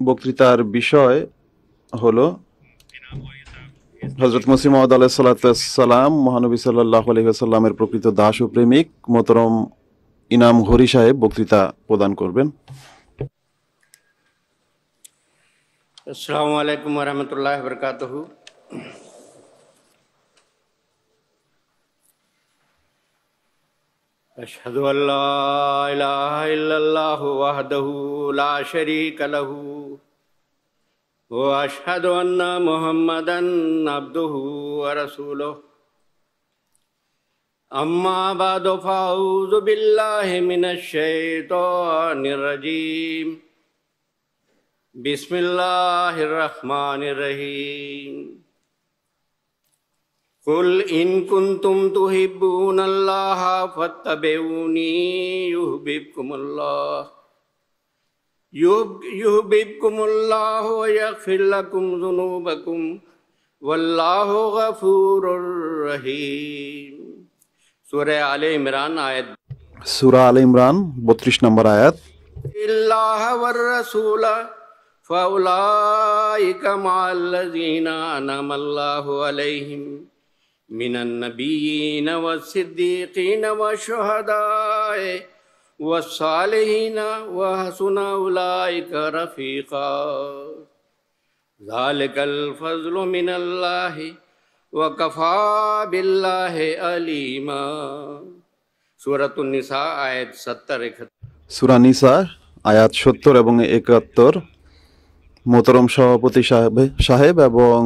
বক্তৃতার বিষয় হলো হযরত মসিহ মাউদ আলাইহিস সালাম মহানবী সাল্লাল্লাহু আলাইহি ওয়াসাল্লামের প্রকৃত দাস ও প্রেমিক। মোহতরম ইনাম ঘোরি সাহেব বক্তৃতা প্রদান করবেন। अस्सलामु अलैकुम वरहमतुल्लाहि वबरकातुहू। अशहदु अल्ला इलाहा इल्लल्लाहु वहदहू ला शरीका लहू व अशहदु अन्ना मुहम्मदन अब्दुहू व रसूलुहू। अम्मा बअदु फ़अऊज़ु बिल्लाहि मिनश शैतानिर रजीम। बिस्मिल्लाहिर्रहमानिर्रहीम। कुल इन कुंतुम तुहिब्बूनल्लाह फत्तबिऊनी युहब्बिबकुमुल्लाह व यग़फिर लकुम ज़ुनूबकुम वल्लाहु गफूरुर रहीम। सूरह आले इमरान आयत সূরা আলে ইমরান 32 নম্বর আয়াত। इल्लाह वर रसूल फ़उलाइका मअल्लज़ीना अनअमल्लाहु अलैहिम मिनन नबिय्यीन वस्सिद्दीक़ीन वशुहदाए वस्सालिहीन व हसुन उलाइका रफ़ीक़ा। ज़ालिकल फ़ज़्लु मिनल्लाहि व कफ़ा बिल्लाहि अलीमा। सूरतुन निसा आयत 70-71। সূরা নিসা আয়াত 70 এবং 71। মোহতরম সভাপতি সাহেব এবং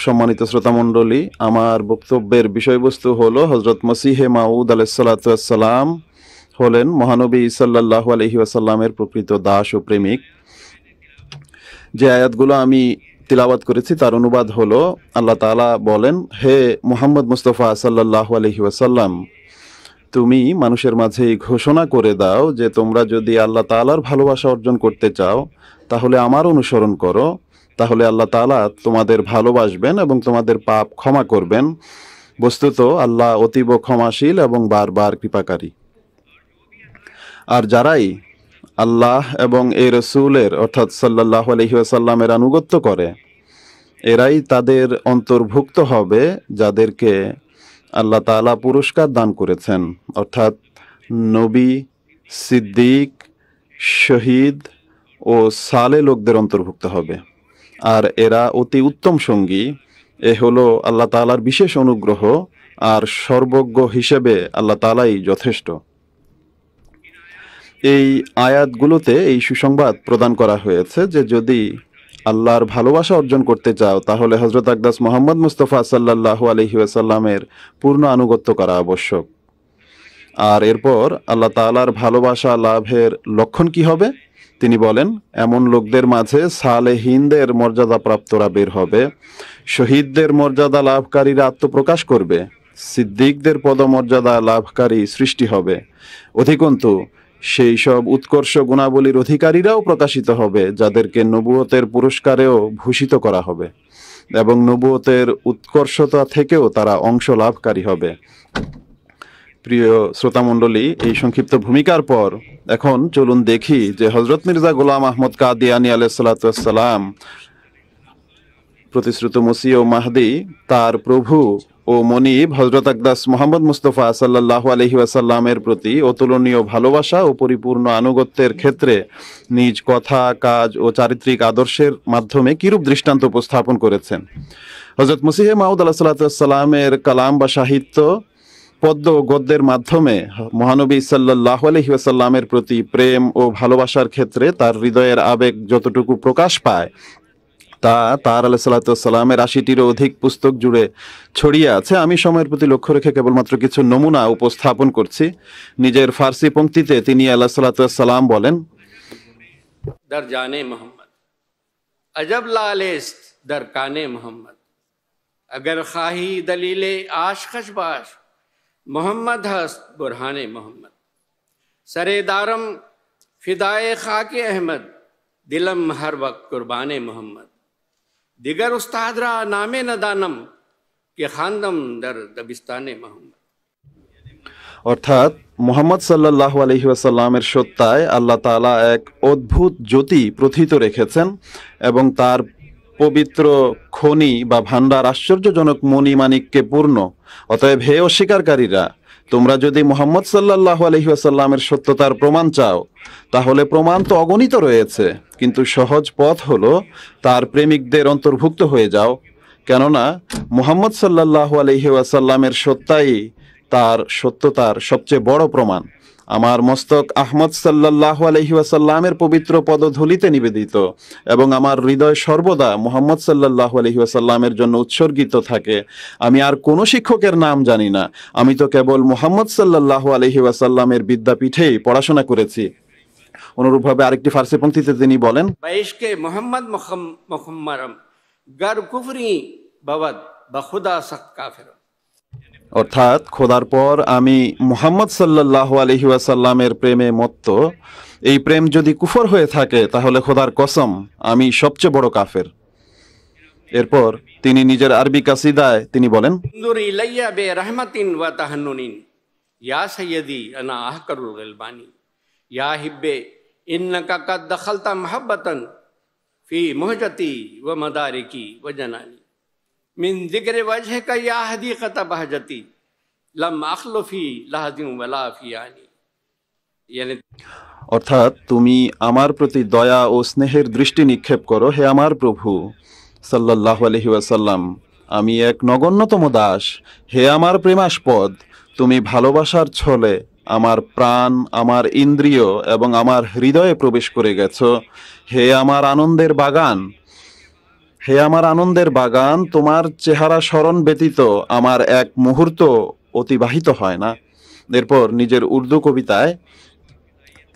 সম্মানিত শ্রোতামণ্ডলী, আমার বক্তব্যের বিষয়বস্তু হলো হযরত মসিহে মাউদ আলাইহিস সালাম হলেন মহানবী সাল্লাল্লাহু আলাইহি ওয়াসাল্লামের প্রকৃত দাস ও প্রেমিক। যে আয়াতগুলো আমি তিলাওয়াত করেছি তার অনুবাদ হলো, আল্লাহ তাআলা বলেন, হে মুহাম্মদ মুস্তাফা সাল্লাল্লাহু আলাইহি ওয়াসাল্লাম, তুমি মানুষের মাঝে ঘোষণা করে দাও যে তোমরা যদি আল্লাহ তাআলার ভালোবাসা অর্জন করতে চাও তাহলে আমার অনুসরণ করো, তাহলে আল্লাহ তাআলা তোমাদের ভালোবাসবেন এবং তোমাদের পাপ ক্ষমা করবেন। বস্তুত আল্লাহ অতীব ক্ষমাশীল এবং বারবার কৃপাকারী। আর যারাই আল্লাহ এবং এই রসুলের অর্থাৎ সাল্লাল্লাহু আলাইহি ওয়াসাল্লামের আনুগত্য করে এরাই তাদের অন্তর্ভুক্ত হবে যাদেরকে আল্লাহ তাআলা পুরস্কার দান করেছেন, অর্থাৎ নবী, সিদ্দিক, শহীদ ও সালে লোকদের অন্তর্ভুক্ত হবে। আর এরা অতি উত্তম সঙ্গী। এ হলো আল্লাহ তাআলার বিশেষ অনুগ্রহ, আর সর্বজ্ঞ হিসেবে আল্লাহ তাআলাই যথেষ্ট। এই আয়াতগুলোতে এই সুসংবাদ প্রদান করা হয়েছে যে যদি আল্লাহর ভালোবাসা অর্জন করতে চাও তাহলে হযরত আকদাস মুহাম্মদ মুস্তাফা সাল্লাল্লাহু আলাইহি ওয়াসাল্লামের পূর্ণ আনুগত্য করা আবশ্যক। আর এরপর আল্লাহ তাআলার ভালোবাসা লাভের লক্ষণ কি হবে তিনি বলেন, এমন লোকদের মাঝে সালেহীনদের মর্যাদাপ্রাপ্তরা বের হবে, শহীদদের মর্যাদা লাভকারীরা আত্মপ্রকাশ করবে, সিদ্দিকদের পদমর্যাদা লাভকারী সৃষ্টি হবে, অধিকন্তু সেই সব উৎকর্ষ গুণাবলীর অধিকারীরাও প্রকাশিত হবে যাদেরকে নবুয়তের পুরস্কারেও ভূষিত করা হবে এবং নবুয়তের উৎকর্ষতা থেকেও তারা অংশ লাভকারী হবে। প্রিয় শ্রোতামণ্ডলী, এই সংক্ষিপ্ত ভূমিকার পর এখন চলুন দেখি যে হযরত মির্জা গোলাম আহমদ কাদিয়ানী আলাইহিস সালাম প্রতিশ্রুত মসিহ ও মাহদী তার প্রভু ও মনিব হযরত আকদাস মুহাম্মদ মুস্তাফা সাল্লাল্লাহু আলাইহি ওয়াসাল্লামের প্রতি অতুলনীয় ভালোবাসা ও পরিপূর্ণ আনুগত্যের ক্ষেত্রে নিজ কথা, কাজ ও চারিত্রিক আদর্শের মাধ্যমে কিরূপ দৃষ্টান্ত উপস্থাপন করেছেন। হযরত মসিহে মাউদ আলাইহিস সালামের কালাম বা সাহিত্য, পদ্য ও গদ্যের মাধ্যমে মহানবী সাল্লাল্লাহু আলাইহি ওয়াসাল্লামের প্রতি প্রেম ও ভালোবাসার ক্ষেত্রে তার হৃদয়ের আবেগ যতটুকু প্রকাশ পায় তা তার আলাইহিসসালামের ৮০টিরও অধিক পুস্তক জুড়ে ছড়িয়ে আছে। আমি সময়ের প্রতি লক্ষ্য রেখে কেবলমাত্র কিছু নমুনা উপস্থাপন করছি। নিজের ফার্সি পংক্তিতে তিনি আলাইহিসসালাম বলেন, दर जाने मोहम्मद अजब लालेस्त दर काने मोहम्मद, अगर खाही दलीले आशखश बाश मोहम्मद हस्त बुरहाने मोहम्मद, सरे दारम फिदाए खाके अहमद, दिलम हर वक्त कुर्बाने मोहम्मद, दिगर उस्ताद रा नामे न दानम के खानदम दर दबिस्ताने मोहम्मद। অর্থাৎ মুহাম্মদ সাল্লাল্লাহু আলাইহি ওয়াসাল্লামের সত্তায় আল্লাহ তাআলা এক অদ্ভুত জ্যোতি প্রথিত রেখেছেন এবং তার পবিত্র খনি বা ভান্ডার আশ্চর্যজনক মণিমাণিক্যে পূর্ণ। অতএব হে অস্বীকারীরা, তোমরা যদি মুহাম্মদ সাল্লাল্লাহু আলাইহি ওয়াসাল্লামের সত্যতার প্রমাণ চাও, তাহলে প্রমাণ তো অগণিত রয়েছে, কিন্তু সহজ পথ হলো তার প্রেমিকদের অন্তর্ভুক্ত হয়ে যাও। কেননা মুহাম্মদ সাল্লাল্লাহু আলাইহি ওয়াসাল্লামের তার সত্যতার সবচেয়ে বড় প্রমাণ। আমার মস্তক আহমদ সাল্লাল্লাহু আলাইহি ওয়াসাল্লামের পবিত্র পদধূলিতে নিবেদিত এবং আমার হৃদয় সর্বদা মুহাম্মদ সাল্লাল্লাহু আলাইহি ওয়াসাল্লামের জন্য উৎসর্গিত থাকে। আমি আর কোনো শিক্ষকের নাম জানি না, আমি তো কেবল মুহাম্মদ সাল্লাল্লাহু আলাইহি ওয়াসাল্লামের বিদ্যাপীঠেই পড়াশোনা করেছি। অনুরূপভাবে আরেকটি ফার্সি পংক্তিতে তিনি বলেন, বাইশকে মোহাম্মদ মুহাম্মারম গর কুফরি ববদ বখুদা সখ্ত কাফির। অর্থাৎ খোদার পর আমি মুহাম্মদ সাল্লাল্লাহু আলাইহি ওয়াসাল্লামের প্রেমে মত্ত, এই প্রেম যদি কুফর হয়ে থাকে তাহলে খোদার কসম আমি সবচেয়ে বড় কাফের। এরপর তিনি নিজের আরবি কাসিদায় তিনি বলেন, انظر ইলাইয়া বিরহমাতিন ওয়া তাহান্নুনিন ইয়া সাইয়্যিদি আনা আহকারুল গলবানি ইয়া হিব্বে ইন্নাকা কাদ দখলতা মুহাব্বাতান ফি মুহজতি ওয়া মাদারিকি ওয়া জানানি মিন যিকরি ওয়াজহিকা ইয়া হাদিকাত বাহজতি লাম আখলুফি লাহাদিন ওয়ালা ফিয়ানি। ইয়ানি অর্থাৎ তুমি আমার প্রতি দয়া ও স্নেহের দৃষ্টি নিক্ষেপ করো হে আমার প্রভু সাল্লাল্লাহু আলাইহি ওয়াসাল্লাম, আমি এক নগণ্যতম দাস। হে আমার প্রেমাস্পদ, তুমি ভালোবাসার ছলে আমার প্রাণ, আমার ইন্দ্রিয় এবং আমার হৃদয়ে প্রবেশ করে গেছো। হে আমার আনন্দের বাগান, হে আমার আনন্দের বাগান, তোমার চেহারা স্মরণ ব্যতীত আমার এক মুহূর্ত অতিবাহিত হয় না। এরপর নিজের উর্দু কবিতায়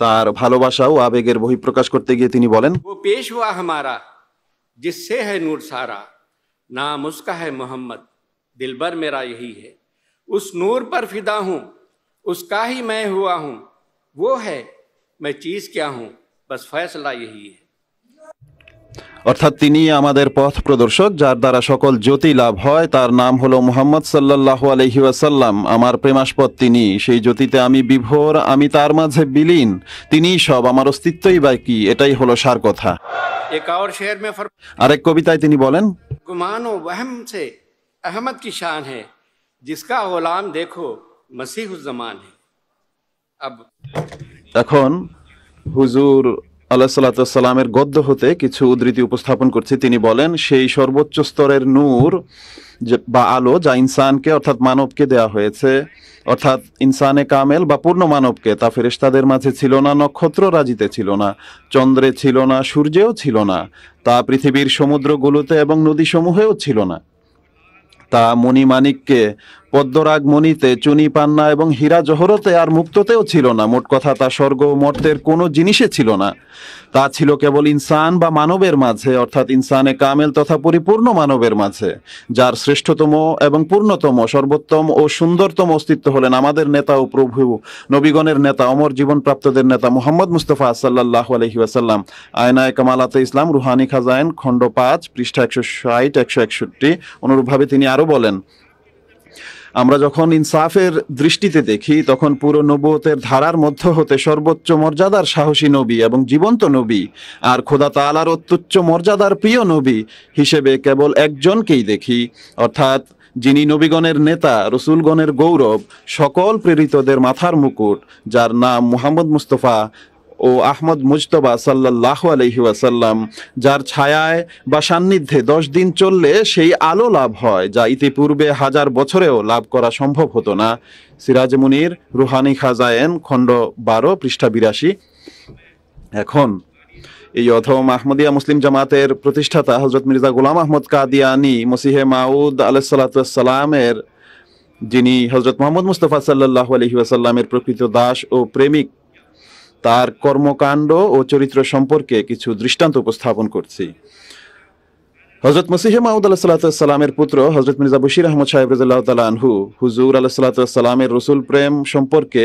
তার ভালোবাসা ও আবেগের বহিঃপ্রকাশ করতে গিয়ে তিনি বলেন, वो पेश हुआ हमारा जिससे है नूर सारा, नाम उसका है मोहम्मद, दिलबर मेरा यही है, उस नूर पर फिदा हूँ, उसका ही मैं हुआ हूँ, वो है मैं चीज़ क्या हूँ, बस फैसला यही है। অর্থাৎ তিনি আমাদের পথ প্রদর্শক, যার দ্বারা সকল জ্যোতি লাভ হয়। তার নাম হলো মুহাম্মদ সাল্লাল্লাহু আলাইহি ওয়াসাল্লাম। আমার প্রেমাস্পদ তিনি, সেই জ্যোতিতে আমি বিভোর, আমি তার মাঝে বিলীন। তিনিই সব, আমার অস্তিত্বই বাকি। এটাই হলো সার কথা। एक और शेर में फर আরেক কবিতায় তিনি বলেন, गुमानो वहम से अहमद की शान है, जिसका गुलाम देखो मसीह ज़मान है। अब এখন হুজুর আলাইহিসসালামের গদ্য হতে কিছু উদ্ধৃতি উপস্থাপন করছি। তিনি বলেন, সেই সর্বোচ্চ স্তরের নূর বা আলো যা ইনসানকে অর্থাৎ মানবকে দেয়া হয়েছে, অর্থাৎ ইনসানে কামেল বা পূর্ণ মানবকে, তা ফেরেশতাদের মাঝে ছিল না, নক্ষত্র রাজিতে ছিল না, চন্দ্রে ছিল না, সূর্যেও ছিল না, তা পৃথিবীর সমুদ্রগুলোতে এবং নদীসমূহেও ছিল না, তা মণিমাণিক্যে, পদ্মরাগ মণিতে, চুনি পান্না এবং হীরা জহরতে আর মুক্ততেও ছিল না। মোট কথা তা স্বর্গ ও মর্তের কোনো জিনিসে ছিল না। তা ছিল কেবল ইনসান বা মানবের মাঝে, অর্থাৎ ইনসানে কামেল তথা পরিপূর্ণ মানবের মাঝে, যার শ্রেষ্ঠতম এবং পূর্ণতম, সর্বোত্তম ও সুন্দরতম অস্তিত্ব হলেন আমাদের নেতা ও প্রভু, নবীগণের নেতা, অমর জীবনপ্রাপ্তদের নেতা মুহাম্মদ মুস্তাফা সাল্লাল্লাহু আলাইহি ওয়াসাল্লাম। আয়নায়ে কামালাতে ইসলাম, রুহানি খাজায়েন, খণ্ড 5, পৃষ্ঠা 160-161। অনুরূপভাবে তিনি আরো বলেন, আমরা যখন ইনসাফের দৃষ্টিতে দেখি, তখন পুরো নবুয়তের ধারার মধ্য হতে সর্বোচ্চ মর্যাদার সাহসী নবী এবং জীবন্ত নবী আর খোদা তাআলার অত্যুচ্চ মর্যাদার প্রিয় নবী হিসেবে কেবল একজনকেই দেখি, অর্থাৎ যিনি নবীগণের নেতা, রসুলগণের গৌরব, সকল প্রেরিতদের মাথার মুকুট, যার নাম মুহাম্মদ মুস্তাফা ও আহমদ মুজতবা সাল্লাল্লাহু আলাইহি ওয়াসাল্লাম, যার ছায়ায় বা সান্নিধ্যে 10 দিন চললে সেই আলো লাভ হয়, যা ইতিপূর্বে 1000 বছরেও লাভ করা সম্ভব হতো না। সিরাজ মুনির, রুহানি খাজায়েন, খণ্ড 12, পৃষ্ঠা 82। এখন এই অধম আহমদিয়া মুসলিম জামাতের প্রতিষ্ঠাতা হযরত মির্জা গোলাম আহমদ কাদিয়ানী মসিহে মাউদ আলাইহিসসালাতু ওয়াসসালামের, যিনি হযরত মুহাম্মদ মুস্তাফা সাল্লাল্লাহু আলাইহি ওয়াসাল্লামের প্রকৃত দাস ও প্রেমিক, তার কর্মকাণ্ড ও চরিত্র সম্পর্কে কিছু দৃষ্টান্ত উপস্থাপন করছি। হযরত মসিহে মাউদ আলাইহিসসালাতু ওয়াসসালামের পুত্র হযরত মির্জা বশির আহমদ সাহেব রাদিয়াল্লাহু তাআলা আনহু হুজুর আলাইহিসসালাতু ওয়াসসালামের রসুল প্রেম সম্পর্কে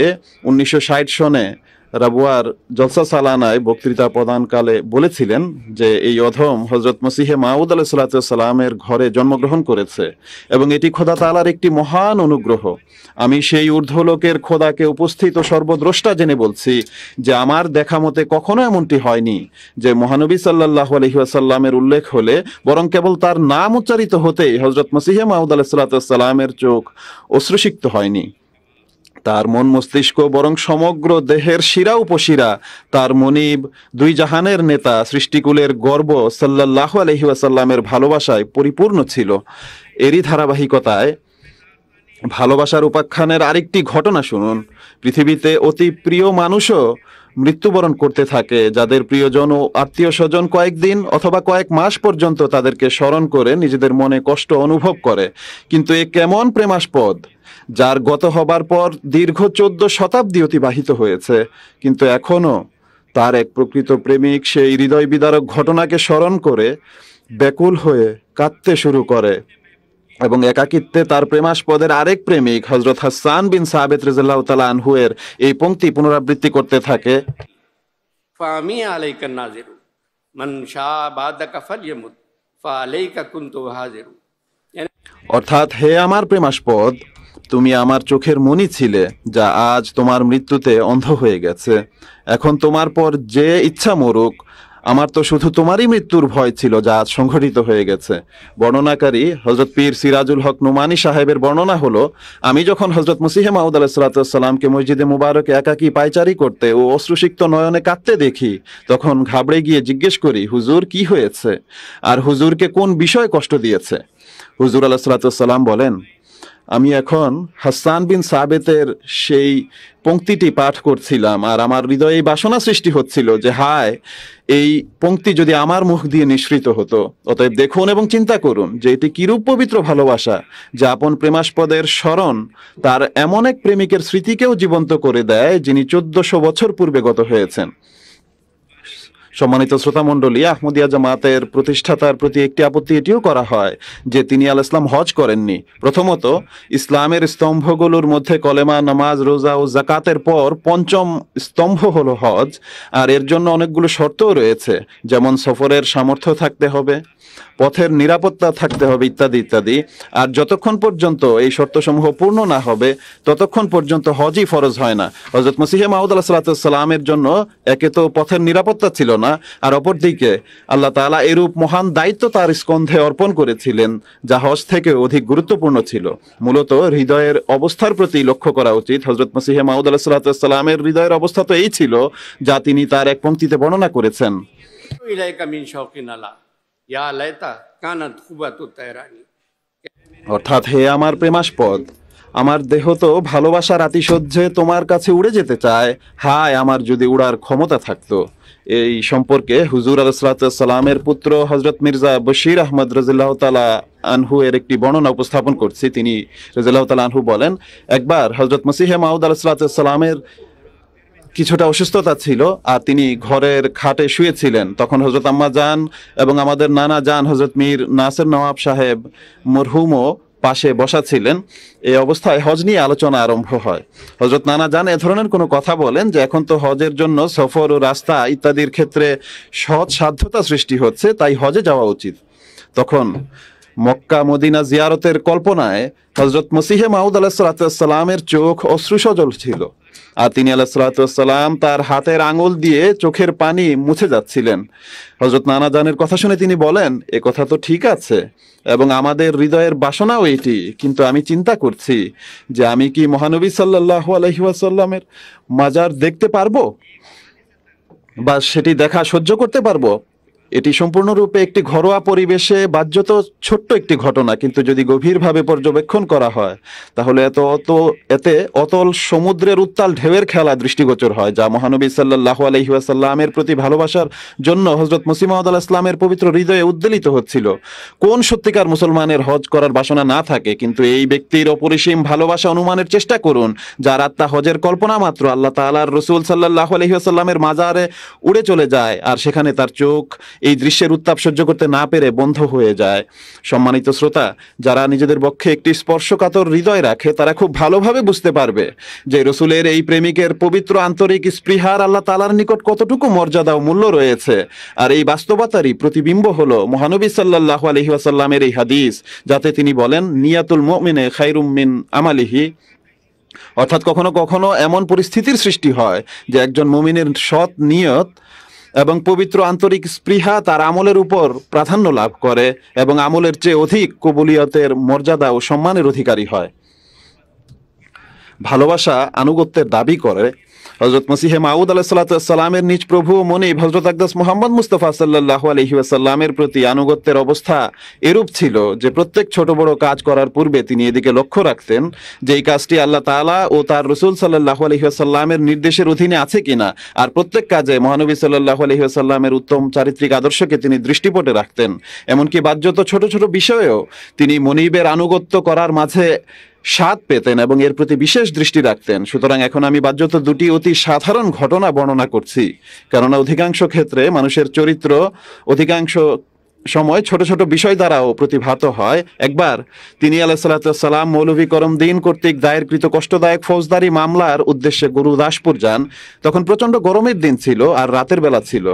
1960 সনে রাবুয়ার জলসা সালানায় বক্তৃতা প্রদানকালে বলেছিলেন যে এই অধম হজরত মসিহে মাউদ আলাইহিসসালামের ঘরে জন্মগ্রহণ করেছে এবং এটি খোদা তাআলার একটি মহান অনুগ্রহ। আমি সেই ঊর্ধ্বলোকের খোদাকে উপস্থিত ও সর্বদ্রষ্টা জেনে বলছি যে আমার দেখা মতে কখনো এমনটি হয়নি যে মহানবী সাল্লাল্লাহু আলাইহি ওয়াসাল্লামের উল্লেখ হলে বরং কেবল তার নাম উচ্চারিত হতেই হজরত মসিহে মাউদ আলাইহিসসালামের চোখ অশ্রুসিক্ত হয়নি। তার মন মস্তিষ্ক বরং সমগ্র দেহের শিরা উপশিরা তার মনিব, দুই জাহানের নেতা, সৃষ্টিকুলের গর্ব সাল্লাল্লাহু আলাইহি ওয়াসাল্লামের ভালোবাসায় পরিপূর্ণ ছিল। এরই ধারাবাহিকতায় ভালোবাসার উপাখ্যানের আরেকটি ঘটনা শুনুন। পৃথিবীতে অতি প্রিয় মানুষও মৃত্যুবরণ করতে থাকে, যাদের প্রিয়জন ও আত্মীয় স্বজন কয়েকদিন অথবা কয়েক মাস পর্যন্ত তাদেরকে স্মরণ করে নিজেদের মনে কষ্ট অনুভব করে। কিন্তু এ কেমন প্রেমাস্পদ, যার গত হবার পর দীর্ঘ 14 শতাব্দী অতিবাহিত হয়েছে, কিন্তু এখনো তার এক প্রকৃত প্রেমিক সেই হৃদয় বিদারক ঘটনাকে স্মরণ করে ব্যাকুল হয়ে কাঁদতে শুরু করে এবং একাকিত্বে তার প্রেমাস্পদের আরেক প্রেমিক হযরত হাসান বিন সাবিত রাদিয়াল্লাহু তাআলা আনহু এর এই পংক্তি পুনরাবৃত্তি করতে থাকে। ফামি আলাইকা নাজিরু মান শাআ বাদাকা ফালইয়ামুত ফালাইকা কুনতু হাজিরু। অর্থাৎ, হে আমার প্রেমাস্পদ, তুমি আমার চোখের মণি ছিলে, যা আজ তোমার মৃত্যুতে অন্ধ হয়ে গেছে। এখন তোমার পর যে ইচ্ছা মরুক, আমার তো শুধু তোমারই মৃত্যুর ভয় ছিল, যা আজ সংঘটিত হয়ে গেছে। বর্ণনাকারী হযরত পীর সিরাজুল হক নোমানী সাহেবের বর্ণনা হলো, আমি যখন হযরত মসিহে মাউদ আলাইহিসসালামকে মসজিদে মুবারকে একাকী পায়চারি করতে ও অশ্রুসিক্ত নয়নে কাঁদতে দেখি, তখন ঘাবড়ে গিয়ে জিজ্ঞেস করি, হুজুর কি হয়েছে, আর হুজুরকে কোন বিষয় কষ্ট দিয়েছে? হুজুর আলাইহিসসালাম বলেন, আমি এখন হাসান বিন সাবেতের সেই পংক্তিটি পাঠ করছিলাম, আর আমার হৃদয়ে এই বাসনা সৃষ্টি হচ্ছিল যে হায়, এই পংক্তি যদি আমার মুখ দিয়ে নিঃসৃত হতো। অতএব দেখুন এবং চিন্তা করুন যে এটি কিরূপ পবিত্র ভালোবাসা, যা আপন প্রেমাস্পদের স্মরণ তার এমন এক প্রেমিকের স্মৃতিকেও জীবন্ত করে দেয়, যিনি 1400 বছর পূর্বে গত হয়েছেন। সম্মানিত শ্রোতা মণ্ডলী, আহমদিয়া জামাতের প্রতিষ্ঠাতার প্রতি একটি আপত্তি এটিও করা হয় যে তিনি আল ইসলাম হজ করেননি। প্রথমত, ইসলামের স্তম্ভগুলোর মধ্যে কলেমা, নামাজ, রোজা ও জাকাতের পর পঞ্চম স্তম্ভ হলো হজ, আর এর জন্য অনেকগুলো শর্তও রয়েছে, যেমন সফরের সামর্থ্য থাকতে হবে, পথের নিরাপত্তা থাকতে হবে, ইত্যাদি ইত্যাদি। আর যতক্ষণ পর্যন্ত এই শর্তসমূহ পূর্ণ না হবে, ততক্ষণ পর্যন্ত হজই ফরজ হয় না। হযরত মসিহে মাউদ আলাইহিসসালামের জন্য একে তো পথের নিরাপত্তা ছিল না, আর অপরদিকে আল্লাহ তাআলা এরূপ মহান দায়িত্ব তার স্কন্ধে অর্পণ করেছিলেন, যা হজ থেকে অধিক গুরুত্বপূর্ণ ছিল। মূলত হৃদয়ের অবস্থার প্রতি লক্ষ্য করা উচিত। হযরত মসিহে মাউদ আলাইহিসসালামের হৃদয়ের অবস্থা তো এই ছিল, যা তিনি তার এক পংক্তিতে বর্ণনা করেছেন। ইলাইকা মিন শাওকিন আলা ইয়া লাইতা কানাত খুবাতু তায়রানি। অর্থাৎ, হে আমার প্রেমাস্পদ, আমার দেহ তো ভালোবাসার আতিশয্যে তোমার কাছে উড়ে যেতে চায়, হায় আমার যদি উড়ার ক্ষমতা থাকতো। এই সম্পর্কে হুজুর আলাইহিসসালামের পুত্র হযরত মির্জা বশির আহমদ রাদিয়াল্লাহু তাআলা আনহু এর একটি বর্ণনা উপস্থাপন করছি। তিনি রাদিয়াল্লাহু তাআলা আনহু বলেন, একবার হযরত মসিহে মাউদ আলাইহিসসালামের কিছুটা অসুস্থতা ছিল, আর তিনি ঘরের খাটে শুয়েছিলেন। তখন হযরত আম্মা জান এবং আমাদের নানা জান হযরত মীর নাসির নওয়াব সাহেব মরহুমও পাশে বসা ছিলেন। এই অবস্থায় হজ নিয়ে আলোচনা আরম্ভ হয়। হযরত নানা জান এ ধরনের কোনো কথা বলেন যে এখন তো হজের জন্য সফর ও রাস্তা ইত্যাদির ক্ষেত্রে সহজ সাধ্যতা সৃষ্টি হচ্ছে, তাই হজে যাওয়া উচিত। তখন মক্কা মদিনা জিয়ারতের কল্পনায় হযরত মসিহে মাউদ আলাইহিসসালামের চোখ অশ্রুসজল ছিল, আর তিনি আলাইহিসসালাম তার হাতের আঙুল দিয়ে চোখের পানি মুছে যাচ্ছিলেন। হযরত নানা জানের কথা শুনে তিনি বলেন, এ কথা তো ঠিক আছে এবং আমাদের হৃদয়ের বাসনাও এটি, কিন্তু আমি চিন্তা করছি যে আমি কি মহানবী সাল্লাল্লাহু আলাইহি ওয়াসাল্লামের মাজার দেখতে পারবো বা সেটি দেখা সহ্য করতে পারবো। এটি সম্পূর্ণরূপে একটি ঘরোয়া পরিবেশে বাহ্যত ছোট্ট একটি ঘটনা, কিন্তু যদি গভীরভাবে পর্যবেক্ষণ করা হয় তাহলে এতে অতল সমুদ্রের উত্তাল ঢেউয়ের খেলা দৃষ্টিগোচর হয়, যা মহানবী সাল্লাল্লাহু আলাইহি ওয়াসাল্লামের প্রতি ভালোবাসার জন্য হযরত মসিহ মাউদ আলাইহিস সালামের পবিত্র হৃদয়ে উদ্বেলিত হচ্ছিল। কোন সত্যিকার মুসলমানের হজ করার বাসনা না থাকে, কিন্তু এই ব্যক্তির অপরিসীম ভালোবাসা অনুমানের চেষ্টা করুন, যার আত্মা হজের কল্পনা মাত্র আল্লাহ তাআলার রাসূল সাল্লাল্লাহু আলাইহি ওয়াসাল্লামের মাজারে উড়ে চলে যায়, আর সেখানে তার চোখ এই দৃশ্যের উত্তাপ সহ্য করতে না পেরে বন্ধ হয়ে যায়। সম্মানিত শ্রোতা, যারা নিজেদের বক্ষে একটি স্পর্শকাতর হৃদয় রাখে তারা খুব ভালোভাবে বুঝতে পারবে যে রসুলের এই প্রেমিকের পবিত্র আন্তরিক স্পৃহার আল্লাহ তাআলার নিকট কতটুকু মর্যাদা ও মূল্য রয়েছে। আর এই বাস্তবতারই প্রতিবিম্ব হলো মহানবী সাল্লাল্লাহু আলাইহি ওয়াসাল্লামের এই হাদিস, যাতে তিনি বলেন, নিয়াতুল মুমিনে খায়রুম মিন আমালিহি। অর্থাৎ কখনো কখনো এমন পরিস্থিতির সৃষ্টি হয় যে একজন মুমিনের সৎ নিয়ত এবং পবিত্র আন্তরিক স্পৃহা তার আমলের উপর প্রাধান্য লাভ করে এবং আমলের চেয়ে অধিক কবুলিয়তের মর্যাদা ও সম্মানের অধিকারী হয়। ভালোবাসা আনুগত্যের দাবি করে। হযরত মসিহে মাউদ আলাইহিসসালামের নিজ প্রভু ও মনিব হযরত আকদাস মুহাম্মদ মুস্তাফা সাল্লাল্লাহু আলাইহি ওয়াসাল্লামের প্রতি আনুগত্যের অবস্থা এরূপ ছিল যে প্রত্যেক ছোট বড় কাজ করার পূর্বে তিনি এদিকে লক্ষ্য রাখতেন যে এই কাজটি আল্লাহ তাআলা ও তার রাসূল সাল্লাল্লাহু আলাইহি ওয়াসাল্লামের নির্দেশের অধীনে আছে কিনা। আর প্রত্যেক কাজে মহানবী সাল্লাল্লাহু আলাইহি ওয়াসাল্লামের উত্তম চারিত্রিক আদর্শকে তিনি দৃষ্টিপটে রাখতেন। এমনকি বাহ্যত ছোট ছোট বিষয়েও তিনি মনিবের আনুগত্য করার মাঝে স্বাদ পেতেন এবং এর প্রতি বিশেষ দৃষ্টি রাখতেন। সুতরাং এখন আমি বাহ্যত দুটি অতি সাধারণ ঘটনা বর্ণনা করছি, কেননা অধিকাংশ ক্ষেত্রে মানুষের চরিত্র অধিকাংশ সময় ছোট ছোট বিষয় দ্বারাও প্রতিভাত হয়। একবার তিনি আলাইহিসসালাম মৌলভী করমদ্দিন কর্তৃক দায়েরকৃত কষ্টদায়ক ফৌজদারি মামলার উদ্দেশ্যে গুরুদাসপুর যান। তখন প্রচন্ড গরমের দিন ছিল আর রাতের বেলা ছিল।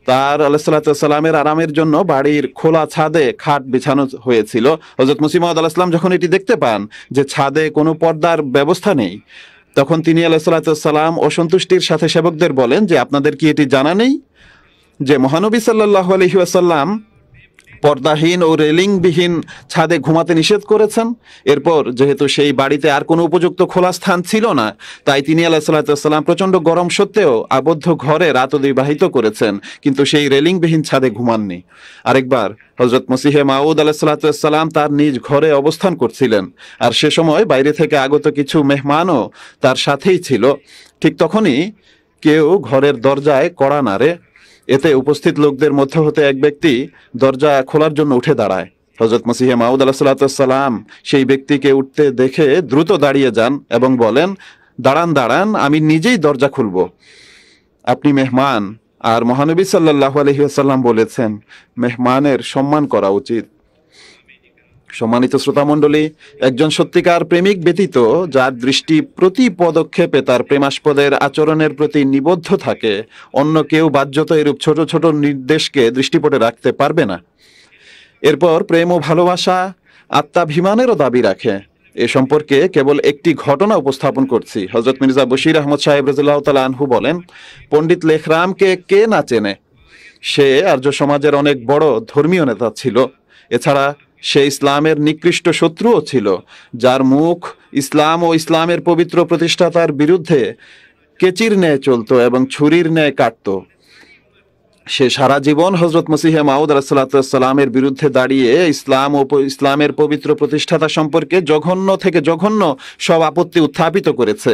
তার আলাইহিসসালামের আরামের জন্য বাড়ির খোলা ছাদে খাট বিছানো হয়েছিল। হযরত মসিহ মাউদ আলাইহিস সালাম যখন এটি দেখতে পান যে ছাদে কোনো পর্দার ব্যবস্থা নেই, তখন তিনি আলাইহিসসালাম অসন্তুষ্টির সাথে সেবকদের বলেন যে আপনাদের কি এটি জানা নেই যে মহানবী সাল্লাল্লাহু আলাইহি ওয়াসাল্লাম পর্দাহীন ও রেলিংবিহীন ছাদে ঘুমাতে নিষেধ করেছেন। এরপর যেহেতু সেই বাড়িতে আর কোনো উপযুক্ত খোলা স্থান ছিল না, তাই তিনি আলাইহিসসালাম প্রচন্ড গরম সত্ত্বেও আবদ্ধ ঘরে রাত অতিবাহিত করেছেন, কিন্তু সেই রেলিংবিহীন ছাদে ঘুমাননি। আরেকবার হযরত মসিহে মাউদ আলাইহিসসালাম তার নিজ ঘরে অবস্থান করছিলেন, আর সে সময় বাইরে থেকে আগত কিছু মেহমানও তার সাথেই ছিল। ঠিক তখনই কেউ ঘরের দরজায় কড়া নাড়ে। এতে উপস্থিত লোকদের মধ্য হতে এক ব্যক্তি দরজা খোলার জন্য উঠে দাঁড়ায়। হযরত মসিহে মাউদ আলাইহিসসালাম সেই ব্যক্তিকে উঠতে দেখে দ্রুত দাঁড়িয়ে যান এবং বলেন, দাঁড়ান দাঁড়ান, আমি নিজেই দরজা খুলব, আপনি মেহমান। আর মহানবী সাল্লাল্লাহু আলাইহি ওয়াসাল্লাম বলেছেন, মেহমানের সম্মান করা উচিত। সম্মানিত শ্রোতামণ্ডলী, একজন সত্যিকার প্রেমিক ব্যতীত যার দৃষ্টি প্রতি পদক্ষেপে তার প্রেমাস্পদের আচরণের প্রতি নিবদ্ধ থাকে, অন্য কেউ বাহ্যত এরূপ ছোট ছোট নির্দেশকে দৃষ্টিপটে রাখতে পারবে না। এরপর প্রেম ও ভালোবাসা আত্মাভিমানেরও দাবি রাখে। এ সম্পর্কে কেবল একটি ঘটনা উপস্থাপন করছি। হযরত মির্জা বশির আহমদ সাহেব রাদিয়াল্লাহু তাআলা আনহু বলেন, পণ্ডিত লেখরামকে কে না চেনে? সে আর্য সমাজের অনেক বড় ধর্মীয় নেতা ছিল। এছাড়া সে ইসলামের নিকৃষ্ট শত্রুও ছিল, যার মুখ ইসলাম ও ইসলামের পবিত্র প্রতিষ্ঠাতার বিরুদ্ধে কেচির ন্যায় চলত এবং ছুরির ন্যায় কাটত। সে সারা জীবন হযরত মসিহে মাউদ আলাইহিসসালামের বিরুদ্ধে দাঁড়িয়ে ইসলাম ও ইসলামের পবিত্র প্রতিষ্ঠাতা সম্পর্কে জঘন্য থেকে জঘন্য সব আপত্তি উত্থাপিত করেছে।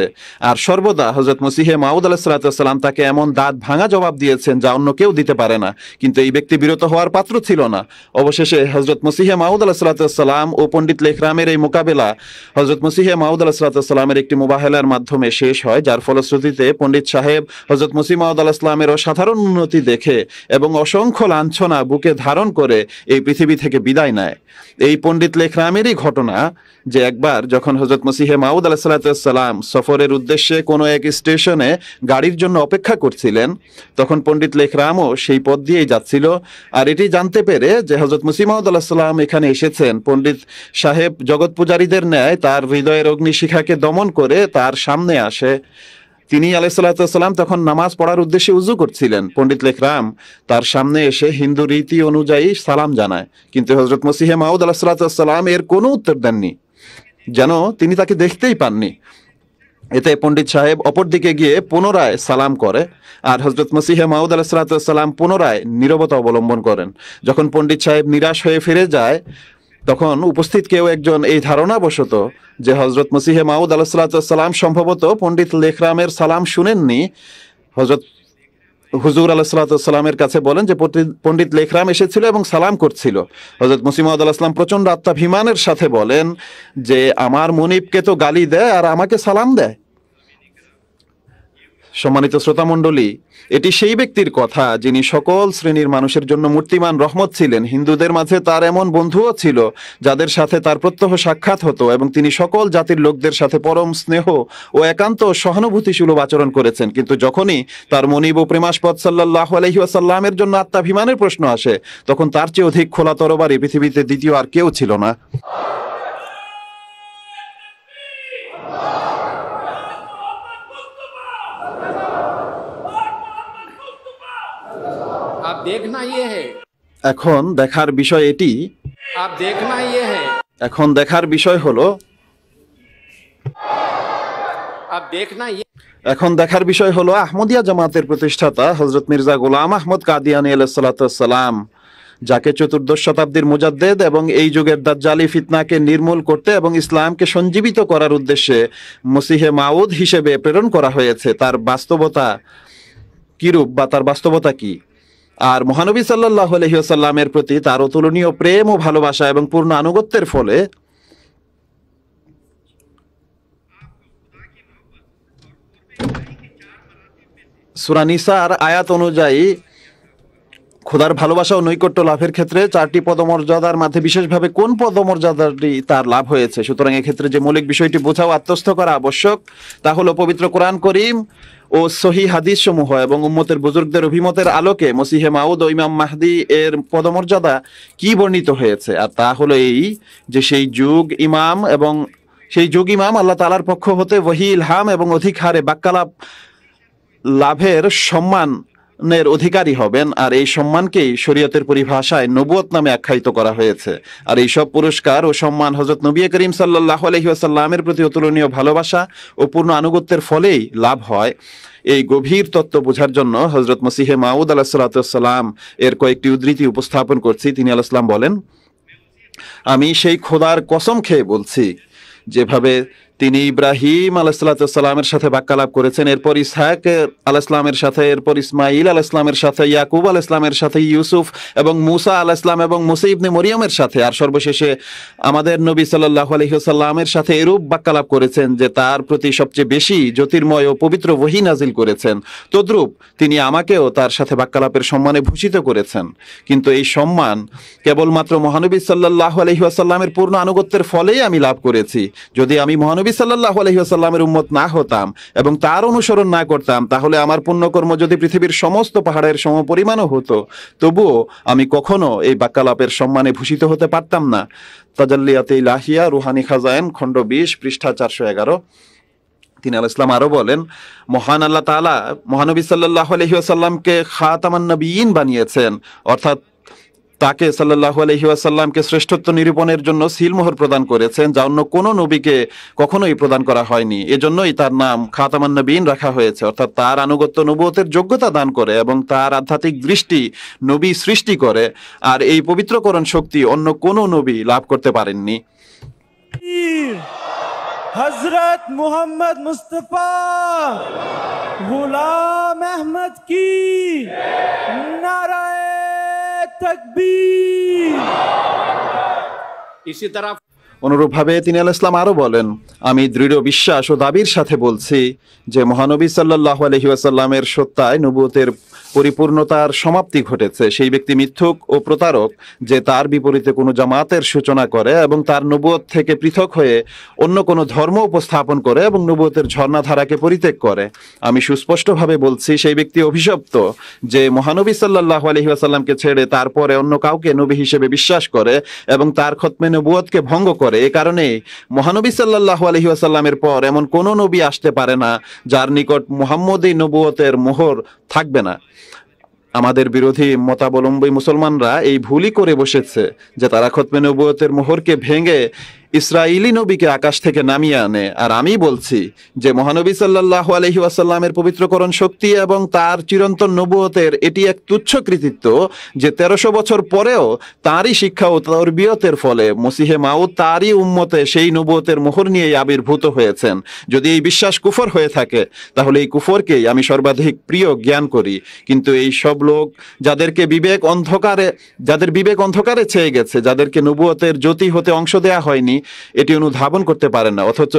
আর সর্বদা হযরত মসিহে মাউদ আলাইহিসসালাম তাকে এমন দাঁত ভাঙা জবাব দিয়েছেন যা অন্য কেউ দিতে পারে না, কিন্তু এই ব্যক্তি বিরত হওয়ার পাত্র ছিল না। অবশেষে হযরত মসিহে মাউদ আলাইহিসসালাম ও পণ্ডিত লেখরামের এই মোকাবেলা হযরত মসিহে মাউদ আলাইহিসসালামের একটি মুবাহেলার মাধ্যমে শেষ হয়, যার ফলশ্রুতিতে পণ্ডিত সাহেব হযরত মসিহ মাউদ আলাইহিসসালামের অসাধারণ উন্নতি দেখে এবং অসংখ্য লাঞ্ছনা বুকে ধারণ করে এই পৃথিবী থেকে বিদায় নেয়। এই পণ্ডিত লেখরামেরই ঘটনা যে একবার যখন হযরত মসিহে মাউদ আলাইহিসসালাম সফরের উদ্দেশ্যে কোনো এক স্টেশনে গাড়ির জন্য অপেক্ষা করছিলেন, তখন পণ্ডিত লেখরামও সেই পথ দিয়েই যাচ্ছিল। আর এটি জানতে পেরে যে হযরত মসিহ মাউদ আলাইহিসসালাম এখানে এসেছেন, পণ্ডিত সাহেব জগৎ পূজারীদের ন্যায় তার হৃদয়ের অগ্নিশিখাকে দমন করে তার সামনে আসে। তিনি আলাইহিসসালাম তখন নামাজ পড়ার উদ্দেশ্যে উযু করছিলেন। পণ্ডিত লেখরাম তার সামনে এসে হিন্দু রীতি অনুযায়ী সালাম জানায়, কিন্তু হযরত মসিহে মাউদ আলাইহিসসালাম এর কোনো উত্তর দেননি, যেন তিনি তাকে দেখতেই পাননি। এতে পণ্ডিত সাহেব অপর দিকে গিয়ে পুনরায় সালাম করে, আর হযরত মসিহে মাউদ আলাইহিসসালাম পুনরায় নীরবতা অবলম্বন করেন। যখন পণ্ডিত সাহেব নিরাশ হয়ে ফিরে যায়, তখন উপস্থিত কেউ একজন এই ধারণাবশত যে হযরত মসিহে মাউদ আলাইহিসসালাম সম্ভবত পণ্ডিত লেখরামের সালাম শুনেননি, হযরত হুজুর আলাইহিসসালামের কাছে বলেন যে পণ্ডিত লেখরাম এসেছিল এবং সালাম করছিল। হযরত মসিহ মাউদ আলাইহিসসালাম প্রচন্ড আত্মাভিমানের সাথে বলেন যে আমার মনিবকে তো গালি দেয় আর আমাকে সালাম দেয়। সম্মানিত শ্রোতামণ্ডলী, এটি সেই ব্যক্তির কথা যিনি সকল শ্রেণীর মানুষের জন্য মূর্তিমান রহমত ছিলেন। হিন্দুদের মাঝে তার এমন বন্ধুও ছিল যাদের সাথে তার প্রত্যহ সাক্ষাৎ হতো, এবং তিনি সকল জাতির লোকদের সাথে পরম স্নেহ ও একান্ত সহানুভূতিসুলভ আচরণ করেছেন। কিন্তু যখনই তার মনিব ও প্রেমাস্পদ সাল্লাল্লাহু আলাইহি ওয়াসাল্লামের জন্য আত্মাভিমানের প্রশ্ন আসে, তখন তার চেয়ে অধিক খোলা তরবারি পৃথিবীতে দ্বিতীয় আর কেউ ছিল না। आप देखना ये है, এখন দেখার বিষয় এটি, आप देखना ये है, এখন দেখার বিষয় হলো, आप देखना ये এখন দেখার বিষয় হলো আহমদিয়া জামাতের প্রতিষ্ঠাতা হযরত মির্জা গোলাম আহমদ কাদিয়ানী আলাইহিস সালাতু ওয়াস সালাম, যাকে চতুর্দশ শতাব্দীর মুজাদ্দেদ এবং এই যুগের দাজ্জালি ফিতনাকে নির্মূল করতে এবং ইসলামকে সঞ্জীবিত করার উদ্দেশ্যে মসিহে মাউদ হিসেবে প্রেরণ করা হয়েছে, তার বাস্তবতা কিরূপ বা তার বাস্তবতা কি, আর মহানবী সাল্লাল্লাহু আলাইহি ওয়াসাল্লামের প্রতি তার অতুলনীয় প্রেম ও ভালোবাসা এবং পূর্ণ আনুগত্যের ফলে সূরা নিসার আয়াত অনুযায়ী খোদার ভালোবাসা ও নৈকট্য লাভের ক্ষেত্রে চারটি পদমর্যাদার মধ্যে বিশেষভাবে কোন পদমর্যাদাটি তার লাভ হয়েছে। সুতরাং এক্ষেত্রে যে মৌলিক বিষয়টি বোঝা ও আত্মস্থ করা আবশ্যক তা হলো পবিত্র কোরআন করিম ও সহি হাদিস সমূহ এবং উম্মতের বুজুর্গদের অভিমতের আলোকে মসিহে মাউদ ও ইমাম মাহদি এর পদমর্যাদা কি বর্ণিত হয়েছে। আর তা হলো এই যে সেই যুগ ইমাম আল্লাহ তাআলার পক্ষ হতে ওহী ইলহাম এবং অধিক হারে বাক্যালাপ লাভের সম্মানের অধিকারী হবেন, আর এই সম্মানকেই শরীয়তের পরিভাষায় নবুয়ত নামে আখ্যায়িত করা হয়েছে। আর এই সব পুরস্কার ও সম্মান হযরত নবী করিম সাল্লাল্লাহু আলাইহি ওয়াসাল্লামের প্রতি অতুলনীয় ভালোবাসা ও পূর্ণ আনুগত্যের ফলেই লাভ হয়। এই গভীর তত্ত্ব বোঝার জন্য হযরত মসিহে মাউদ আলাইহিস সালাতু ওয়াস সালাম এর কয়েকটি উদ্ধৃতি উপস্থাপন করছি। তিনি আলাইহিস সালাম বলেন, আমি সেই খোদার কসম খেয়ে বলছি, যেভাবে তিনি ইব্রাহিম আলাইহিসসালামের সাথে বাক্যালাপ করেছেন, এরপর ইসহাক আলাইহিসসালামের সাথে, এরপর ইসমাইল আলাইহিসসালামের সাথে, ইয়াকুব আলাইহিসসালামের সাথে, ইউসুফ এবং মুসা আলাইহিসসালাম এবং মুসা ইবনে মরিয়মের সাথে, আর সর্বশেষে আমাদের নবী সাল্লাল্লাহু আলাইহি ওয়াসাল্লামের সাথে এরূপ বাক্যালাপ করেছেন যে তার প্রতি সবচেয়ে বেশি জ্যোতির্ময় ও পবিত্র ওহী নাজিল করেছেন। তদ্রূপ তিনি আমাকেও তার সাথে বাক্যালাপের সম্মানে ভূষিত করেছেন। কিন্তু এই সম্মান কেবলমাত্র মহানবী সাল্লাল্লাহু আলাইহি ওয়াসাল্লামের পূর্ণ আনুগত্যের ফলেই আমি লাভ করেছি। যদি আমি মহানবী সাল্লাল্লাহু আলাইহি ওয়াসাল্লামের উম্মত না হতাম এবং তার অনুসরণ না করতাম, তাহলে আমার পুণ্যকর্ম যদি পৃথিবীর সমস্ত পাহাড়ের সমপরিমাণও হতো, তবুও আমি কখনো এই বাক্যালাপের সম্মানে ভূষিত হতে পারতাম না। তাজাল্লিয়াতে ইলাহিয়া রুহানি খাজায়েন খণ্ড 20 পৃষ্ঠা 411। তিনি আলাইহিস সালাম আরো বলেন, মহান আল্লাহ তাআলা মহানবী সাল্লাল্লাহু আলাইহি ওয়াসাল্লামকে খাতামান নবিয়্যিন বানিয়েছেন, অর্থাৎ তাকে সাল্লাল্লাহু আলাইহি ওয়াসাল্লামকে শ্রেষ্ঠত্ব নিরূপণের জন্য সিলমোহর প্রদান করেছেন, যা অন্য কোনো নবীকে কখনোই প্রদান করা হয়নি। এজন্যই তার নাম খাতামান নবিয়্যিন রাখা হয়েছে, অর্থাৎ তার আনুগত্য নবুয়তের যোগ্যতা দান করে এবং তার আধ্যাত্মিক দৃষ্টি নবী সৃষ্টি করে। আর এই পবিত্রকরণ শক্তি অন্য কোনো নবী লাভ করতে পারেননি। हजरत मोहम्मद मुस्तफा गुलाम अहमद की नाराए तकबीर। इसी तरह অনুরূপভাবে তিনি আলাইহিস সালাম আরো বলেন, আমি দৃঢ় বিশ্বাস ও দাবির সাথে বলছি যে মহানবী সাল্লাল্লাহু আলাইহি ওয়াসাল্লামের সত্তায় নবুয়তের পরিপূর্ণতার সমাপ্তি ঘটেছে। সেই ব্যক্তি মিথ্যুক ও প্রতারক যে তার বিপরীতে কোনো জামাতের সূচনা করে এবং তার নবুয়ত থেকে পৃথক হয়ে অন্য কোনো ধর্ম উপস্থাপন করে এবং নবুয়তের ঝর্ণাধারাকে পরিত্যাগ করে। আমি সুস্পষ্টভাবে বলছি, সেই ব্যক্তি অভিশপ্ত যে মহানবী সাল্লাল্লাহু আলাইহি ওয়াসাল্লামকে ছেড়ে তারপরে অন্য কাউকে নবী হিসেবে বিশ্বাস করে এবং তার খতমে নবুয়তকে ভঙ্গ করে। এ কারণে মহানবী সাল্লাল্লাহু আলাইহি ওয়াসাল্লামের পর এমন কোনো নবী আসতে পারে না যার নিকট মুহাম্মদী নবুয়তের মোহর থাকবে না। আমাদের বিরোধী মতাবলম্বী মুসলমানরা এই ভুলই করে বসেছে যে তারা খতমে নবুয়তের মোহরকে ভেঙে ইসরাইলি নবীকে আকাশ থেকে নামিয়ে আনে। আর আমি বলছি যে মহানবী সাল্লাল্লাহু আলাইহি ওয়াসাল্লামের পবিত্রকরণ শক্তি এবং তার চিরন্তন নবুয়তের এটি এক তুচ্ছ কৃতিত্ব যে 1300 বছর পরেও তারই শিক্ষা ও তারবিয়তের ফলে মসিহে মাউদ তারই উম্মতে সেই নবুয়তের মোহর নিয়েই আবির্ভূত হয়েছেন। যদি এই বিশ্বাস কুফর হয়ে থাকে, তাহলে এই কুফরকেই আমি সর্বাধিক প্রিয় জ্ঞান করি। কিন্তু এই সব লোক যাদের বিবেক অন্ধকারে ছেয়ে গেছে, যাদেরকে নবুয়তের জ্যোতি হতে অংশ দেয়া হয়নি, এটি অনুধাবন করতে পারেন না, অথচ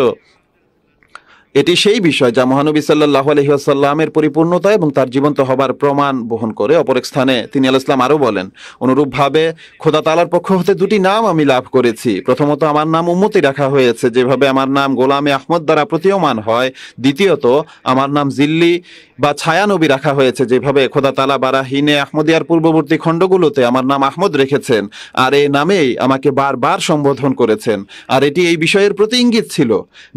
এটি সেই বিষয় যা মহানবী সাল্লাল্লাহু আলাইহি ওয়াসাল্লামের পরিপূর্ণতা এবং তার জীবন্ত হবার প্রমাণ বহন করে। অপর এক স্থানে তিনি আলাইহিস সালাম আরো বলেন, অনুরূপভাবে খোদা তাআলার পক্ষ হতে দুটি নাম আমি লাভ করেছি। প্রথমত আমার নাম উম্মতি রাখা হয়েছে, যেভাবে আমার নাম গোলামে আহমদ দ্বারা প্রতীয়মান হয়। দ্বিতীয়ত আমার নাম জিল্লি বা ছায়া নবী রাখা হয়েছে, যেভাবে খোদা তাআলা বারাহিনে আহমদিয়ার পূর্ববর্তী খণ্ডগুলোতে আমার নাম আহমদ রেখেছেন, আর এই নামেই আমাকে বারবার সম্বোধন করেছেন। আর এটি এই বিষয়ের প্রতি ইঙ্গিত ছিল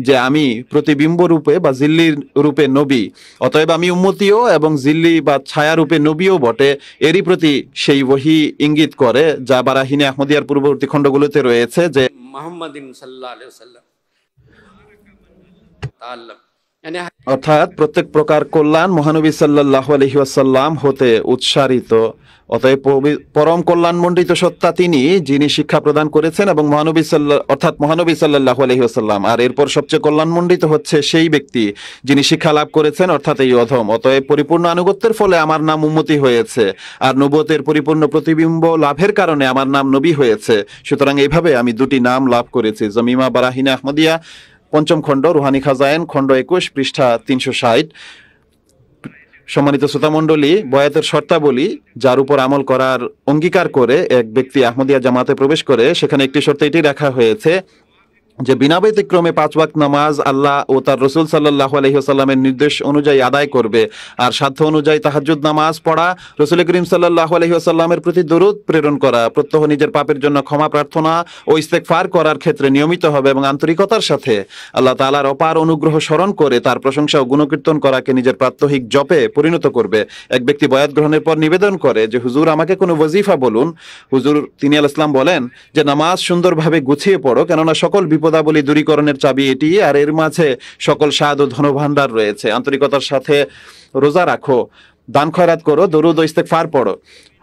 যে আমি প্রতিবিম্ব রূপে বা জিল্লির রূপে নবী, অতএব আমি উম্মতিও এবং জিল্লি বা ছায়া রূপে নবীও বটে। এরই প্রতি সেই ওহী ইঙ্গিত করে যা বারাহিনে আহমদিয়ার পূর্ববর্তী খণ্ডগুলোতে রয়েছে যে মোহাম্মদিন সাল্লাল্লাহু আলাইহি ওয়াসাল্লাম তাআল্লাম, মানে অর্থাৎ প্রত্যেক প্রকার কল্যাণ মহানবী সাল্লাল্লাহু আলাইহি ওয়াসাল্লাম হতে উৎসারিত। অতএব পরম কল্যাণমণ্ডিত সত্তা তিনি, যিনি শিক্ষা প্রদান করেছেন এবং মহানবী সাল্লাল্লাহু আলাইহি ওয়াসাল্লাম। আর এরপর সবচেয়ে কল্যাণমণ্ডিত হচ্ছে সেই ব্যক্তি যিনি শিক্ষা লাভ করেছেন, অর্থাৎ এই অধম। অতএব পরিপূর্ণ আনুগত্যের ফলে আমার নাম উম্মতি হয়েছে, আর নবুয়তের পরিপূর্ণ প্রতিবিম্ব লাভের কারণে আমার নাম নবী হয়েছে। সুতরাং এইভাবে আমি দুটি নাম লাভ করেছি। জমিমা বারাহিনে আহমদিয়া, পঞ্চম খণ্ড, রুহানি খাজায়েন, খণ্ড 21, পৃষ্ঠা 360। সম্মানিত শ্রোতামণ্ডলী, বয়াতের শর্তাবলী যার উপর আমল করার অঙ্গীকার করে এক ব্যক্তি আহমদিয়া জামাতে প্রবেশ করে, সেখানে একটি শর্ত এটি রাখা হয়েছে যে বিনা ব্যতিক্রমে 5 ওয়াক্ত নামাজ আল্লাহ ও তার রসুল সাল্লাল্লাহু আলাইহি ওয়াসাল্লামের নির্দেশ অনুযায়ী আদায় করবে, আর সাধ্য অনুযায়ী তাহাজ্জুদ নামাজ পড়া, রসুল করিম সাল্লাল্লাহু আলাইহি ওয়াসাল্লামের প্রতি দরুদ প্রেরণ করা, প্রত্যহ নিজের পাপের জন্য ক্ষমা প্রার্থনা ও ইস্তেগফার করার ক্ষেত্রে নিয়মিত হবে এবং আন্তরিকতার সাথে আল্লাহ তাআলার অপার অনুগ্রহ স্মরণ করে তার প্রশংসা ও গুণকীর্তন করাকে নিজের প্রাত্যহিক জপে পরিণত করবে। এক ব্যক্তি বয়াত গ্রহণের পর নিবেদন করে যে হুজুর আমাকে কোনো ওয়াজিফা বলুন। হুজুর তিনি আলাইহিস সালাম বলেন যে নামাজ সুন্দরভাবে গুছিয়ে পড়ো, কেননা সকল বিপদাবলী দূরীকরণের চাবি এটি, আর এর মাঝে সকল স্বাদ ও ধনভাণ্ডার রয়েছে। আন্তরিকতার সাথে রোজা রাখো, দান খয়রাত করো, দরুদ ও ইস্তেগফার পড়ো।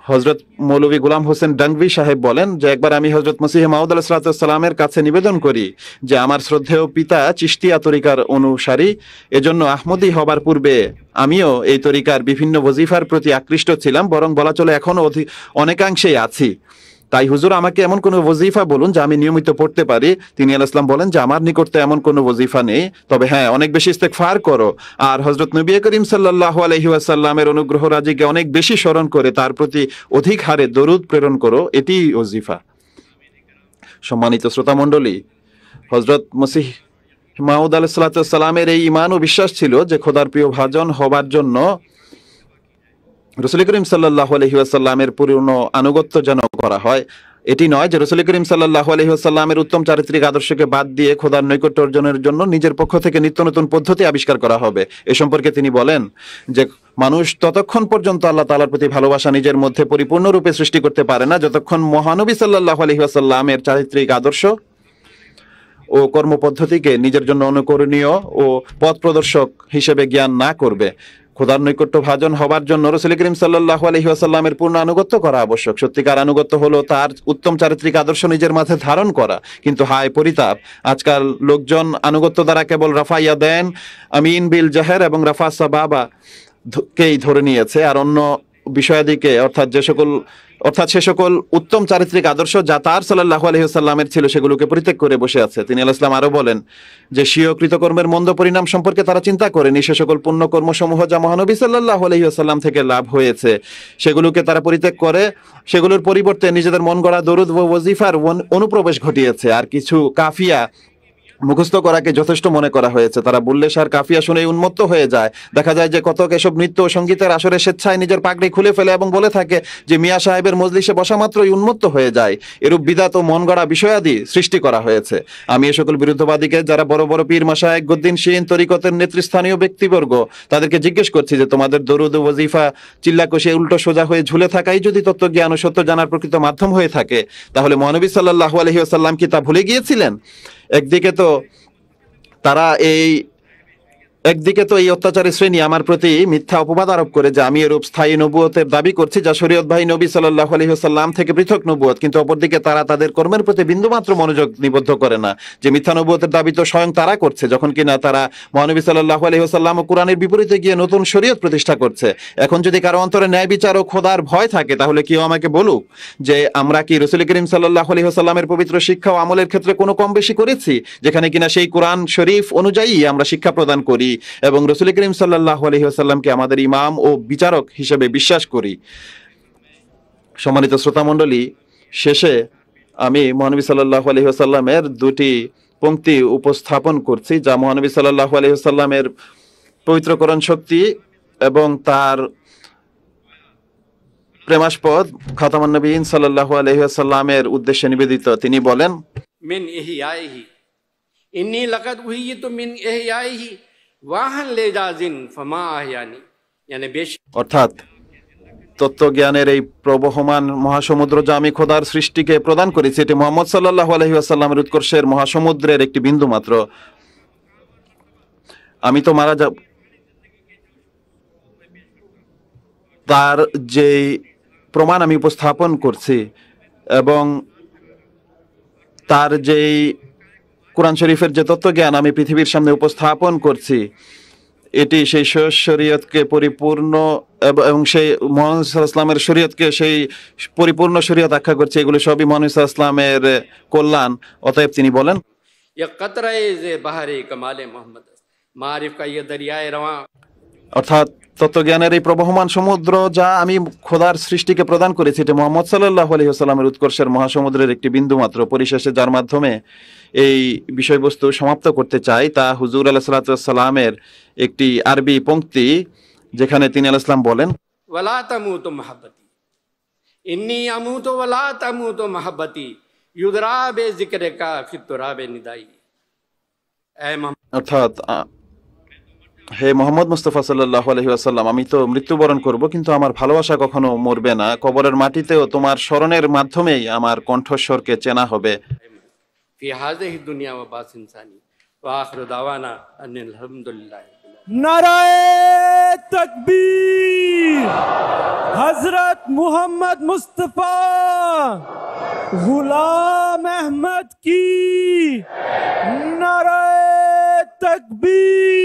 হযরত মৌলভী গোলাম হোসেন ডাঙ্গভি সাহেব বলেন যে একবার আমি হযরত মসিহ মাউদ আলাইহিস সালামের কাছে নিবেদন করি যে আমার শ্রদ্ধেয় পিতা চিশতিয়া তরিকার অনুসারী, এজন্য আহমদী হবার পূর্বে আমিও এই তরিকার বিভিন্ন ওয়াজিফার প্রতি আকৃষ্ট ছিলাম, বরং বলা চলে এখনো অনেকাংশেই আছি। তাই হুজুর আমাকে এমন কোনো ওয়াজিফা বলুন যা আমি নিয়মিত পড়তে পারি। তিনি আলাইহিস সালাম বলেন যে আমার নিকটে এমন কোনো ওয়াজিফা নেই, তবে হ্যাঁ অনেক বেশি ইস্তেগফার করো, আর হযরত নবী করিম সাল্লাল্লাহু আলাইহি ওয়াসাল্লামের অনুগ্রহ রাজিকে অনেক বেশি স্মরণ করে তার প্রতি অধিক হারে দরুদ প্রেরণ করো, এটি ওয়াজিফা। সম্মানিত শ্রোতামণ্ডলী, হযরত মসিহ মাউদ আলাইহিস সালামের এই ঈমান ও বিশ্বাস ছিল যে খোদার প্রিয় ভাজন হবার জন্য রাসূল করিম সাল্লাল্লাহু আলাইহি ওয়াসাল্লামের পূর্ণ আনুগত্য যেন করা হয়। এটি নয় যে রাসূল করিম সাল্লাল্লাহু আলাইহি ওয়াসাল্লামের উত্তম চারিত্রিক আদর্শকে বাদ দিয়ে খোদার নৈকট্য অর্জনের জন্য নিজের পক্ষ থেকে নিত্য নতুন পদ্ধতি আবিষ্কার করা হবে। এ সম্পর্কে তিনি বলেন যে মানুষ ততক্ষণ পর্যন্ত আল্লাহ তাআলার প্রতি ভালোবাসা নিজের মধ্যে পরিপূর্ণরূপে সৃষ্টি করতে পারে না যতক্ষণ মহানবী সাল্লাল্লাহু আলাইহি ওয়াসাল্লামের চারিত্রিক আদর্শ ও কর্মপদ্ধতিকে নিজের জন্য অনুকরণীয় ও পথ প্রদর্শক হিসেবে জ্ঞান না করবে। খোদার নৈকট্য ভাজন হবার জন্য রাসূল করিম সাল্লাল্লাহু আলাইহি ওয়াসাল্লামের পূর্ণ আনুগত্য করা আবশ্যক। সত্যিকার আনুগত্য হলো তার উত্তম চারিত্রিক আদর্শ নিজের মাঝে ধারণ করা। কিন্তু হায় পরিতাপ, আজকাল লোকজন আনুগত্য দ্বারা কেবল রাফাইয়া দেন আমিন বিল জাহের এবং রাফা সাবাবা কেই ধরে নিয়েছে, আর অন্য বিষয়াদিকে অর্থাৎ সে সকল উত্তম চারিত্রিক আদর্শ যা তার সাল্লাল্লাহু আলাইহি ওয়াসাল্লামের ছিল সেগুলোকে পরিত্যাগ করে বসে আছে। তিনি আলাইহিস সালাম আরো বলেন যে স্বীয় কৃতকর্মের মন্দ পরিণাম সম্পর্কে তারা চিন্তা করেনি, সে সকল পুণ্য কর্মসমূহ যা মহানবী সাল্লাল্লাহু আলাইহি ওয়াসাল্লাম থেকে লাভ হয়েছে সেগুলোকে তারা পরিত্যাগ করে সেগুলোর পরিবর্তে নিজেদের মন গড়া দরুদ ও ওয়াজিফার অনুপ্রবেশ ঘটিয়েছে। আর কিছু কাফিয়া মুখস্থ করাকে যথেষ্ট মনে করা হয়েছে। তারা বুল্লে শাহর কাফিয়া শুনে উন্মত্ত হয়ে যায়। দেখা যায় যে কতক এসব নৃত্য ও সঙ্গীতের আসরে স্বেচ্ছায় নিজের পাগড়ি খুলে ফেলে এবং বলে থাকে যে মিয়া সাহেবের মজলিসে বসা মাত্রই উন্মত্ত হয়ে যায়। এরূপ বিদাত ও মন গড়া বিষয়াদি সৃষ্টি করা হয়েছে। আমি এ সকল বিরুদ্ধবাদীকে, যারা বড় বড় পীর মাশায়েখ গদ্দিন শিন তরিকতের নেতৃস্থানীয় ব্যক্তিবর্গ, তাদেরকে জিজ্ঞেস করছি যে তোমাদের দরুদ ও ওয়াজিফা চিল্লা কষে উল্টো সোজা হয়ে ঝুলে থাকাই যদি তত্ত্বজ্ঞান ও সত্য জানার প্রকৃত মাধ্যম হয়ে থাকে, তাহলে মহানবী সাল্লাল্লাহু আলাইহি ওয়াসাল্লাম কি তা ভুলে গিয়েছিলেন? একদিকে তো তারা এই একদিকে তো এই অত্যাচারী শ্রেণী আমার প্রতি মিথ্যা অপবাদ আরোপ করে যে আমি এরূপ স্থায়ী নবুয়তের দাবি করছি যা শরীয়ত ভাই নবী সাল্লাল্লাহু আলাইহি ওয়াসাল্লাম থেকে পৃথক নবুয়ত, কিন্তু অপরদিকে তারা তাদের কর্মের প্রতি বিন্দুমাত্র মনোযোগ নিবদ্ধ করে না। যে মিথ্যা নবুয়তের দাবি তো স্বয়ং তারা করছে, যখন কিনা তারা মহানবী সাল্লাল্লাহু আলাইহি ওয়াসাল্লাম ও কোরআনের বিপরীতে গিয়ে নতুন শরীয়ত প্রতিষ্ঠা করছে। এখন যদি কারো অন্তরে ন্যায় বিচার ও খোদার ভয় থাকে, তাহলে কেউ আমাকে বলুক যে আমরা কি রাসূল করিম সাল্লাল্লাহু আলাইহি ওয়াসাল্লামের পবিত্র শিক্ষা ও আমলের ক্ষেত্রে কোনো কম বেশি করেছি, যেখানে কিনা সেই কোরআন শরীফ অনুযায়ী আমরা শিক্ষা প্রদান করি এবং রাসূল করিম সাল্লাল্লাহু আলাইহি ওয়াসাল্লামকে আমাদের ইমাম ও বিচারক হিসেবে বিশ্বাস করি। সম্মানিত শ্রোতা মণ্ডলী, শেষে আমি মহানবী সাল্লাল্লাহু আলাইহি ওয়াসাল্লামের দুটি পংক্তি উপস্থাপন করছি, যা মহানবী সাল্লাল্লাহু আলাইহি ওয়াসাল্লামের পবিত্রকরণ শক্তি এবং তার প্রেমাস্পদ খাতামুন নবীয়িন সাল্লাল্লাহু আলাইহি ওয়াসাল্লামের উদ্দেশ্যে নিবেদিত। তিনি বলেন, मिन इहयाइही इन्नी लक़द उहिय्यतु मिन इहयाइही वाहन ले जाजिन फमा अहयानी, यानी অর্থাৎ তত্ত্বজ্ঞানের এই প্রবহমান মহাসমুদ্র যা আমি খোদার সৃষ্টিকে প্রদান করেছি, এটি মুহাম্মদ সাল্লাল্লাহু আলাইহি ওয়াসাল্লামের উৎকর্ষের মহাসমুদ্রের একটি বিন্দু মাত্র। আমি তো মারা যাব, তার যেই প্রমাণ আমি উপস্থাপন করছি এবং তার যেই কোরআন শরীফের যে তত্ত্বজ্ঞান আমি পৃথিবীর সামনে উপস্থাপন করছি, এটি সেই শরীয়তকে পরিপূর্ণ এবং সেই মুহাম্মদ সাল্লাল্লাহু আলাইহি ওয়াসাল্লামের শরীয়তকে সেই পরিপূর্ণ শরীয়ত আখ্যা করছে। এগুলো সবই মুহাম্মদ সাল্লাল্লাহু আলাইহি ওয়াসাল্লামের কল্যাণ। অতএব তিনি বলেন, ये कतरे जे बहरे कमाले मोहम्मद मारिफ का ये दरियाए रवां, অর্থাৎ তত্ত্বজ্ঞানের এই প্রবহমান সমুদ্র যা আমি খোদার সৃষ্টিকে প্রদান করেছি, এটি মুহাম্মদ সাল্লাল্লাহু আলাইহি ওয়াসাল্লামের উৎকর্ষের মহাসমুদ্রের একটি বিন্দু মাত্র। পরিশেষে যার মাধ্যমে এই বিষয়বস্তু সমাপ্ত করতে চাই তা হুজুর আলাইহিস সালাতু ওয়াস সালামের একটি আরবি পংক্তি, যেখানে তিনি আলাইহিস সালাম বলেন, वला तमूतु महब्बती इन्नी अमूतु वला तमूतु महब्बती युदरा बे जिक्र का फिर तुराबे निदाई। ऐ मोहम्मद, অর্থাৎ হে মোহাম্মদ মুস্তাফা সাল্লাল্লাহু আলাইহি ওয়াসাল্লাম, আমি তো মৃত্যুবরণ করব, কিন্তু আমার ভালোবাসা কখনো মরবে না। কবরের মাটিতেও তোমার স্মরণের মাধ্যমেই আমার কণ্ঠস্বরকে চেনা হবে। फी हाज़िहि दुनिया व बास इंसानी व आखिर दावाना अनिल हम्दुलिल्लाह। नाराए तकबीर, हजरत मोहम्मद मुस्तफा गुलाम अहमद की नाराए तकबीर।